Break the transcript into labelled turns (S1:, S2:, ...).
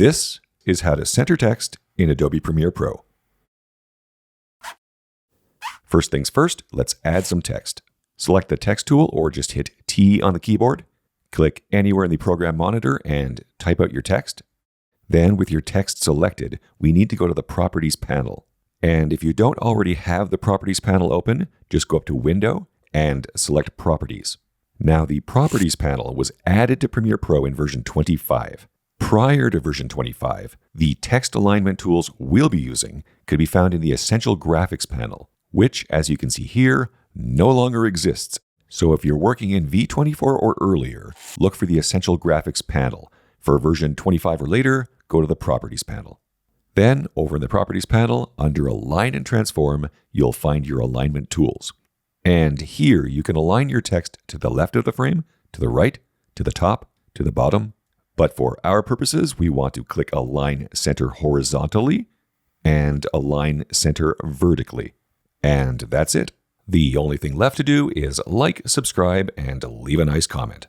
S1: This is how to center text in Adobe Premiere Pro. First things first, let's add some text. Select the text tool or just hit T on the keyboard. Click anywhere in the program monitor and type out your text. Then with your text selected, we need to go to the Properties panel. And if you don't already have the Properties panel open, just go up to Window and select Properties. Now the Properties panel was added to Premiere Pro in version 25. Prior to version 25, the text alignment tools we'll be using could be found in the Essential Graphics panel, which, as you can see here, no longer exists. So if you're working in V24 or earlier, look for the Essential Graphics panel. For version 25 or later, go to the Properties panel. Then, over in the Properties panel, under Align and Transform, you'll find your alignment tools. And here you can align your text to the left of the frame, to the right, to the top, to the bottom. But for our purposes, we want to click Align Center horizontally and Align Center vertically. And that's it. The only thing left to do is like, subscribe, and leave a nice comment.